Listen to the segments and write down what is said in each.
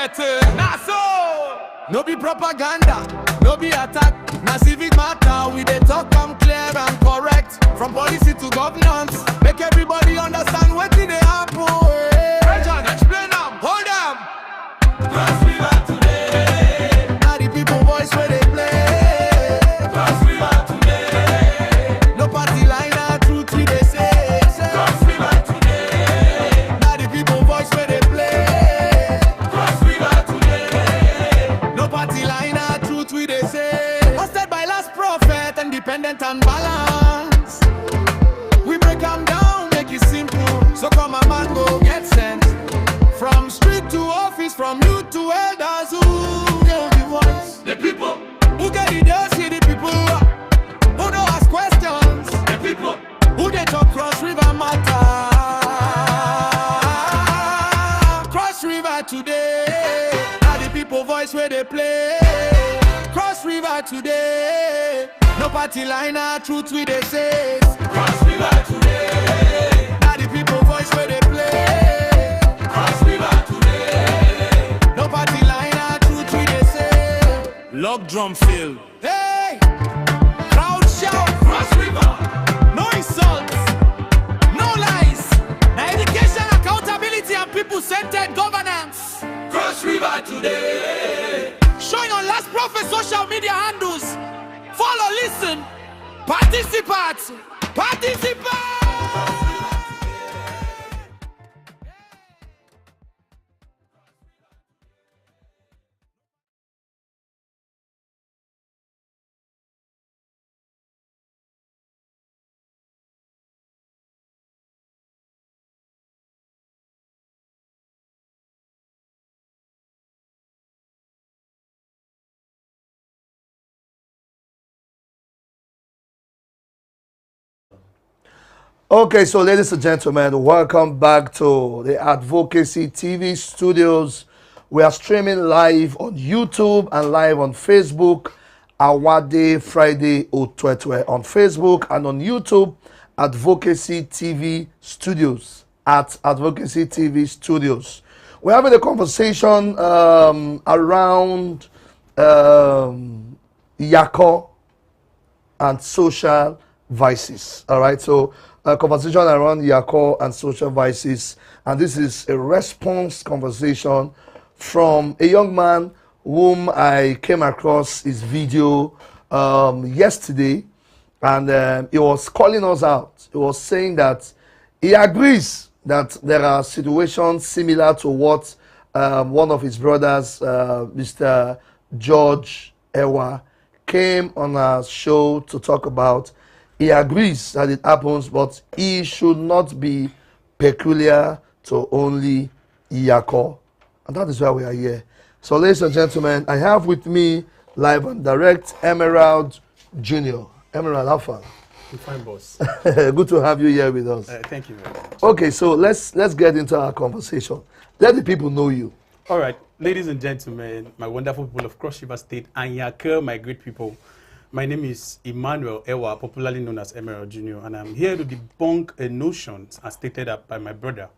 prophet. Nah, so no be propaganda, no be attack. Na civic matter, we dey talk come clear and correct. From policy to governance, make everybody understand wetin dey happen. President, explain am, hold am. Cross river today. Na the people voice where they play. Cross river today. No party line, na truth we dey say. Cross river today. Na the people voice where they play. Cross river today. No party line, na truth we dey say. Hosted by last prophet, independent and balance. We break them down, make it simple. So come a man go get sense. From street to office, from youth to elders, who get the voice? The people. Who get the dance, see the people. Who don't ask questions? The people. Who they talk cross river matter? Cross river today. Now the people voice where they play. Cross river today. No party line, na truth we they say. Cross river today. Now the people voice where they play. Cross river today. No party line, na truth we they say. Log drum fill. Hey, crowd shout. Cross river. No insults, no lies. Now education, accountability, and people-centered governance. Cross river today. Showing on Last Prophet social media handles. Follow, listen, participate, participate. Okay, so ladies and gentlemen, welcome back to the Advocacy TV studios. We are streaming live on YouTube and live on Facebook. Awade Friday Otwetwe on Facebook and on YouTube. Advocacy TV studios at Advocacy TV studios. We're having a conversation around YAKURR and social vices. All right, so a conversation around YAKURR and social vices, and this is a response conversation from a young man whom I came across his video yesterday, and he was calling us out. He was saying that he agrees that there are situations similar to what one of his brothers, Mr. George Ewa, came on our show to talk about. He agrees that it happens, but he should not be peculiar to only YAKURR. And that is why we are here. So, ladies and gentlemen, I have with me live and direct Emerald Jr. Emerald, how far? I'm fine, boss. Good to have you here with us. Thank you very much. Okay, so let's get into our conversation. Let the people know you. All right, ladies and gentlemen, my wonderful people of Cross River State and YAKURR, my great people. My name is Emmanuel Ewa, popularly known as Emerald Jr., and I'm here to debunk a notion as stated up by my brother,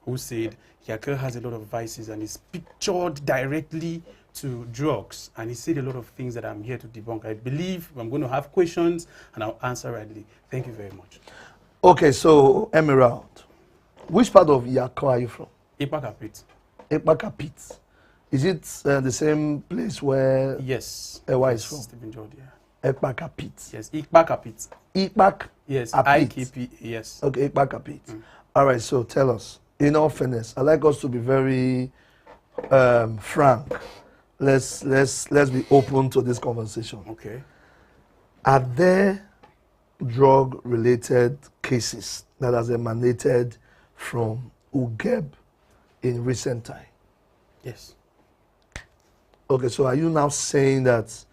who said YAKURR has a lot of vices and is pictured directly to drugs. And he said a lot of things that I'm here to debunk. I believe I'm going to have questions and I'll answer rightly. Thank you very much. Okay, so Emerald, which part of YAKURR are you from? Ipakapit. Ipakapit. Is it the same place where Yes. Ewa is from? Stephen George, yeah. Ipakapit. Yes, Ipakapit. Ipak? Yes, Apit. IKP, yes. Okay, Ipakapit. All right, so tell us, in all fairness, I'd like us to be very frank. Let's be open to this conversation. Okay. Are there drug-related cases that has emanated from UGEB in recent time? Yes. Okay, so are you now saying that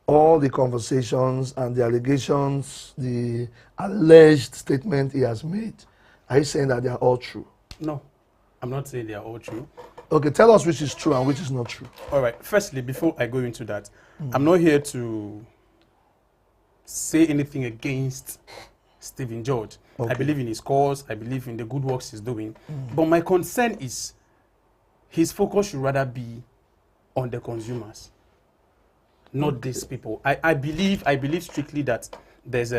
all the conversations and the allegations, the alleged statement he has made, are you saying that they are all true? No, I'm not saying they are all true. Okay, tell us which is true and which is not true. All right, firstly, before I go into that, I'm not here to say anything against Stephen George. Okay. I believe in his cause, I believe in the good works he's doing. But my concern is his focus should rather be on the consumers, not these people. I believe strictly that there's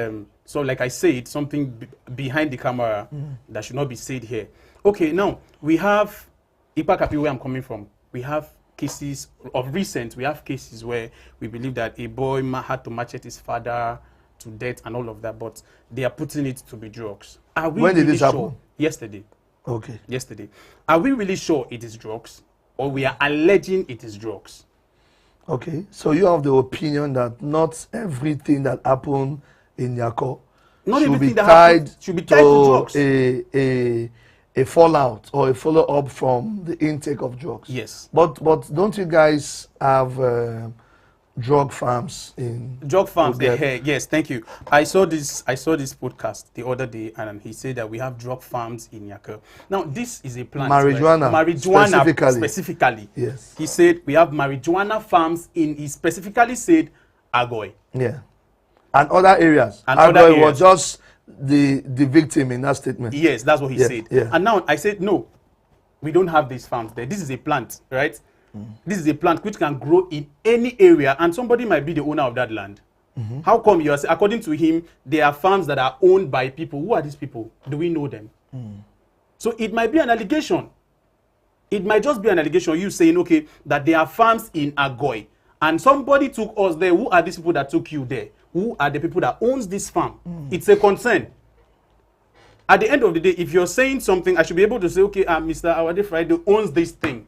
so like I said, something behind the camera that should not be said here. Okay, now we have Ipakapi, where I'm coming from. We have cases of recent. We have cases where we believe that a boy had to machete his father to death and all of that, but they are putting it to be drugs. Are we When did really this sure? happen? Yesterday. Okay. Yesterday. Are we really sure it is drugs, or we are alleging it is drugs? Okay. So you have the opinion that not everything that happened in YAKURR Not should be everything that tied happened should be tied to drugs. a fallout or a follow up from the intake of drugs. Yes. But don't you guys have drug farms in Drug farms, Oget? yes, thank you. I saw this podcast the other day, and he said that we have drug farms in YAKURR. Now, this is a plant. Marijuana, specifically. Yes. He said we have marijuana farms in. He specifically said Agoy. Yeah. And other areas. And Agoy other areas. was just the victim in that statement. Yes, that's what he said. Yeah. And now I said no, we don't have these farms there. This is a plant, right? This is a plant which can grow in any area, and somebody might be the owner of that land. How come you are saying, according to him, there are farms that are owned by people? Who are these people? Do we know them? So it might be an allegation. It might just be an allegation. You saying, okay, that there are farms in Agoy, and somebody took us there. Who are these people that took you there? Who are the people that owns this farm? It's a concern. At the end of the day, if you're saying something, I should be able to say, okay, Mr. Awade Friday owns this thing.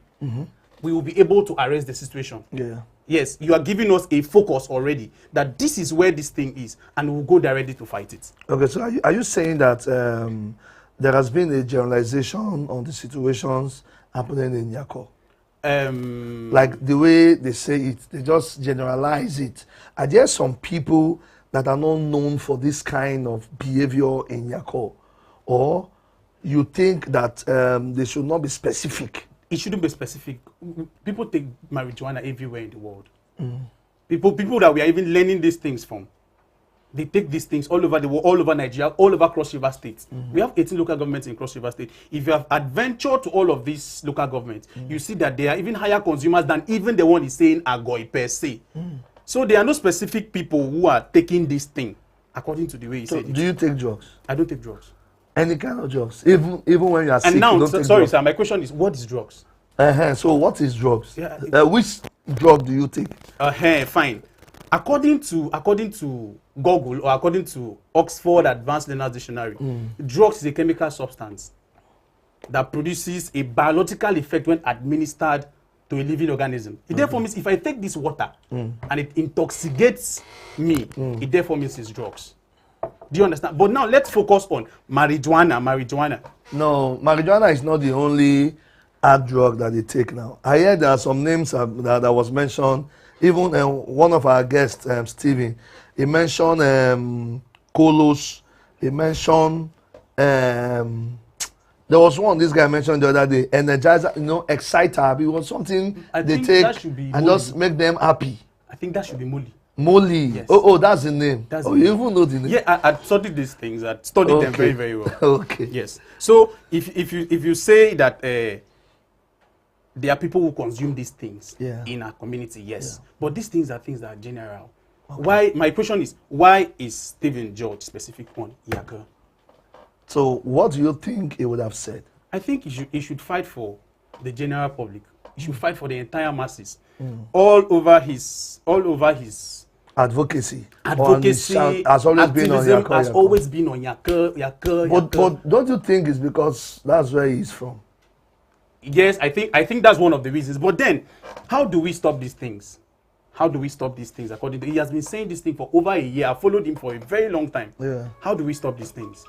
We will be able to arrest the situation. Yeah. Yes, you are giving us a focus already that this is where this thing is, and we'll go directly to fight it. Okay, so are you saying that there has been a generalization on the situations happening in YAKURR? Like the way they say it, they just generalize it. Are there some people that are not known for this kind of behavior in YAKURR? Or you think that they should not be specific? It shouldn't be specific. People take marijuana everywhere in the world. People that we are even learning these things from, they take these things all over the world, all over Nigeria, all over Cross River State. We have 18 local governments in Cross River State. If you have adventured to all of these local governments, you see that they are even higher consumers than even the one is saying Agoy per se. So there are no specific people who are taking this thing, according to the way he said it. Do you take drugs? I don't take drugs. Any kind of drugs? Even when you are sick, And now, you don't take sorry, drugs? sir, my question is, what is drugs? So what is drugs? Yeah. Which drug do you take? Fine. According to Google, or according to Oxford Advanced Learners Dictionary, drugs is a chemical substance that produces a biological effect when administered to a living organism. It therefore means if I take this water and it intoxicates me, it therefore means it's drugs. Do you understand? But now let's focus on marijuana. No, marijuana is not the only hard drug that they take now. I heard there are some names that was mentioned. Even one of our guests, Stephen, he mentioned Kolos. He mentioned there was one this guy mentioned the other day, Energizer, Exciter. It was something they take and just make them happy. I think that should be Molly. Molly. Yes. Oh, that's the name. That's you even know the name. Yeah, I studied these things. I studied them very, very well. Okay. Yes. So if you say that there are people who consume these things in our community, yes. Yeah. But these things are general. Okay. Why? My question is, why is Stephen George specific on YAKURR? So what do you think he would have said? I think he should fight for the general public. He should fight for the entire masses. All over his advocacy has always been on YAKURR. Has always been on YAKURR. But don't you think it's because that's where he's from? Yes, I think that's one of the reasons. But then, how do we stop these things? According to he has been saying this thing for over a year. I followed him for a very long time. Yeah. How do we stop these things?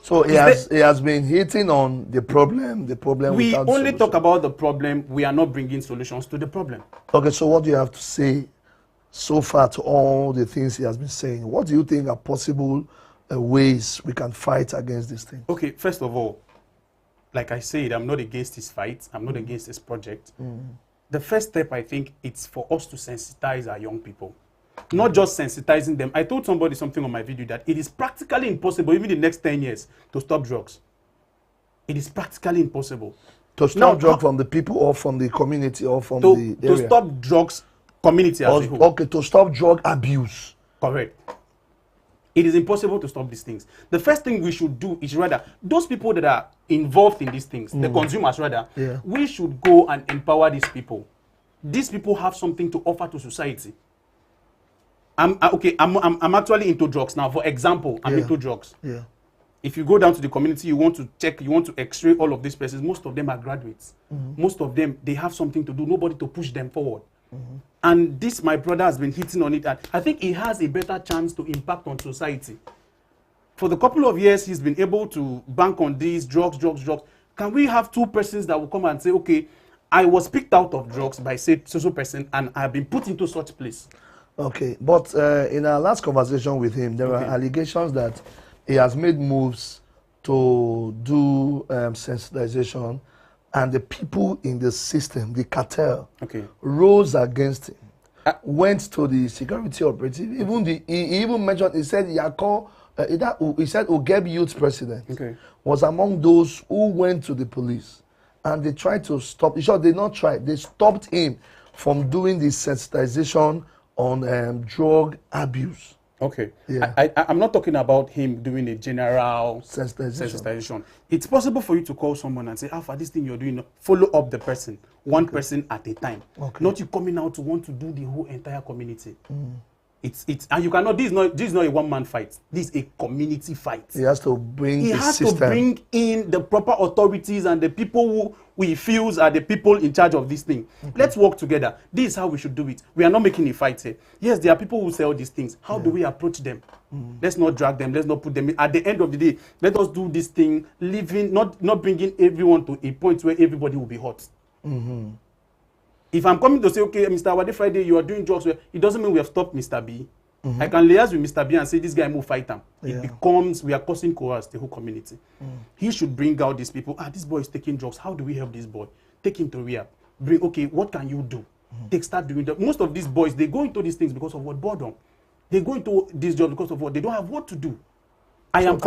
So he has been hitting on the problem. We only talk about the problem. We are not bringing solutions to the problem. Okay, so what do you have to say so far to all the things he has been saying? What do you think are possible ways we can fight against this thing? Okay, first of all, like I said, I'm not against this fight. I'm not against this project. The first step, I think, it's for us to sensitize our young people. Not just sensitizing them. I told somebody something on my video that it is practically impossible, even in the next 10 years, to stop drugs. It is practically impossible. To stop Now, drug from the people or from the community or from to, the to area. stop drugs community as a whole. Okay, to stop drug abuse. Correct. It is impossible to stop these things. The first thing we should do is rather those people that are involved in these things, the consumers rather, we should go and empower these people. These people have something to offer to society. I'm actually into drugs now. For example, I'm into drugs. Yeah. If you go down to the community, you want to check, you want to x-ray all of these persons, most of them are graduates. Most of them, they have something to do, nobody to push them forward. And this, my brother has been hitting on it, and I think he has a better chance to impact on society. For the couple of years, he's been able to bank on these drugs. Can we have two persons that will come and say, okay, I was picked out of drugs by say so person, and I've been put into such place? Okay, but in our last conversation with him, there were allegations that he has made moves to do sensitization, and the people in the system, the cartel, rose against him, went to the security operative. Even he even mentioned, he said YAKURR, he said Ugeb Youth President was among those who went to the police, and they tried to stop. Sure, they not tried. They stopped him from doing the sensitization on drug abuse. Okay. Yeah. I'm not talking about him doing a general sensitization. It's possible for you to call someone and say, Alpha, this thing you're doing, follow up the person, one person at a time. Not you coming out to want to do the whole entire community. It's and you cannot, this is not a one-man fight. This is a community fight. He has to bring He the has system. to bring in the proper authorities and the people who we feels are the people in charge of this thing. Let's work together. This is how we should do it. We are not making a fight here. Yes, there are people who sell these things. How do we approach them? Let's not drag them. Let's not put them in. At the end of the day, let us do this thing, living, not bringing everyone to a point where everybody will be hurt. If I'm coming to say, okay, Mr. Wade Friday, you are doing drugs, well, it doesn't mean we have stopped Mr. B. I can liaise with Mr. B and say, this guy will fight him. It becomes, we are causing chaos the whole community. He should bring out these people. This boy is taking drugs. How do we help this boy? Take him to rehab. Bring, okay, what can you do? Start doing that. Most of these boys, they go into these things because of what? Boredom. They go into these jobs because of what? They don't have what to do. I am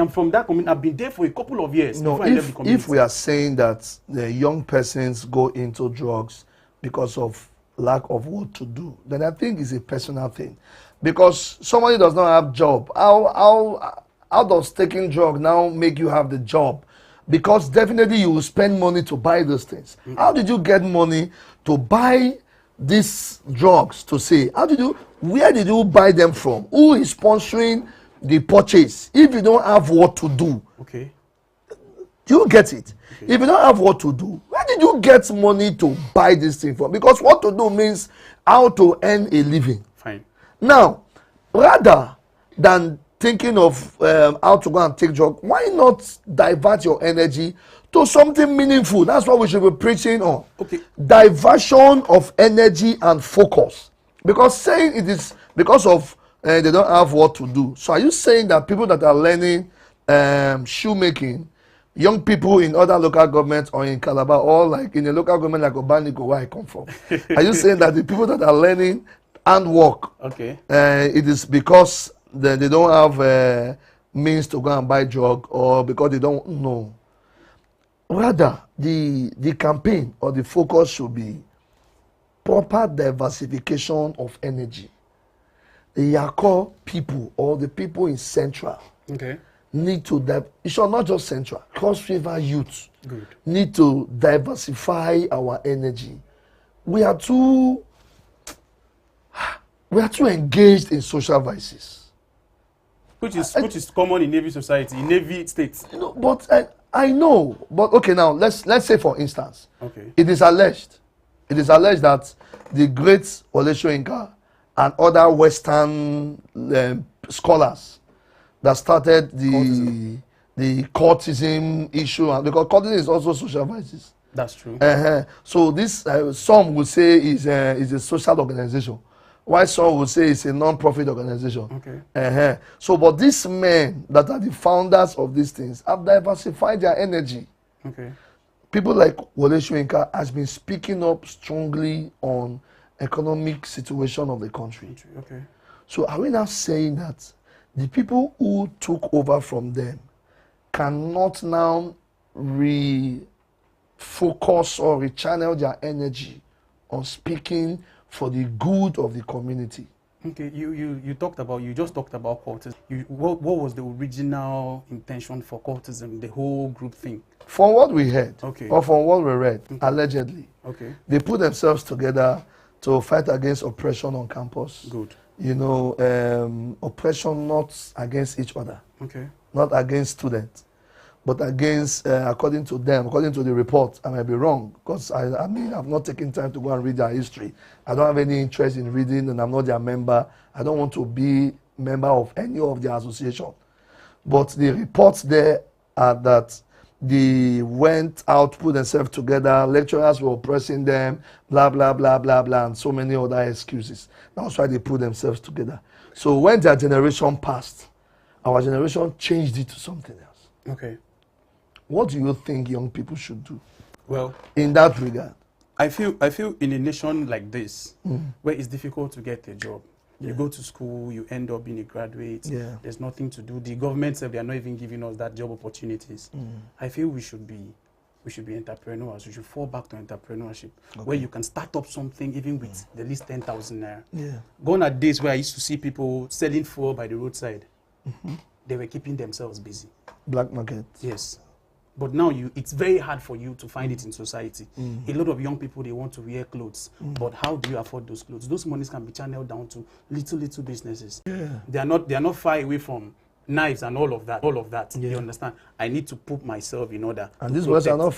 from that community. I've been there for a couple of years. No, if we are saying that the young persons go into drugs because of lack of what to do, then I think it's a personal thing. Because somebody does not have job, how does taking drug now make you have the job? Because definitely you will spend money to buy those things. How did you get money to buy these drugs? To say, where did you buy them from? Who is sponsoring the purchase? If you don't have what to do, do you get it? If you don't have what to do, where did you get money to buy this thing from? Because what to do means how to earn a living. Fine. Now, rather than thinking of how to go and take drug, why not divert your energy to something meaningful? That's what we should be preaching on. Diversion of energy and focus. Because saying it is because of they don't have what to do. So are you saying that people that are learning shoemaking, young people in other local governments or in Calabar or like in a local government like Obaniko, where I come from, are you saying that the people that are learning handwork, it is because they don't have means to go and buy drug, or because they don't know? Rather, the campaign or the focus should be proper diversification of energy. The YAKURR people or the people in Central need to, it's not just Central, Cross River youth need to diversify our energy. We are too engaged in social vices. Which is common in every society, in every state. No, but I know. But okay, now let's say for instance, it is alleged that the great Wole Soyinka and other Western scholars that started the courtism issue, and because courtism is also social vices. That's true. So this some would say is a social organization, while some would say it's a non-profit organization. So, but these men that are the founders of these things have diversified their energy. People like Wole Soyinka has been speaking up strongly on economic situation of the country. So are we now saying that the people who took over from them cannot now focus or rechannel their energy on speaking for the good of the community. Okay, you just talked about cultism. What was the original intention for cultism, the whole group thing? From what we heard, Okay. or from what we read, allegedly, Okay. they put themselves together to fight against oppression on campus. Good. You know, oppression not against each other, Okay. not against students, but against, according to them, according to the report. I might be wrong, because I mean, I've not taken time to go and read their history. I don't have any interest in reading, and I'm not their member. I don't want to be member of any of their association. But the reports there are that they went out, put themselves together, lecturers were oppressing them, blah, blah, blah, blah, blah, and so many other excuses. That's why they put themselves together. So when their generation passed, our generation changed it to something else. Okay. What do you think young people should do Well, in that regard? I feel in a nation like this, where it's difficult to get a job, you go to school, you end up being a graduate, there's nothing to do. The government said they are not even giving us that job opportunities. I feel we should be entrepreneurs. We should fall back to entrepreneurship, where you can start up something even with the least 10,000 naira. Yeah. Gone are days where I used to see people selling fuel by the roadside. They were keeping themselves busy. Black market. Yes. But now it's very hard for you to find it in society. A lot of young people, they want to wear clothes. But how do you afford those clothes? Those monies can be channeled down to little businesses. Yeah. They are not far away from knives and all of that. You understand? I need to put myself in order. And these words are not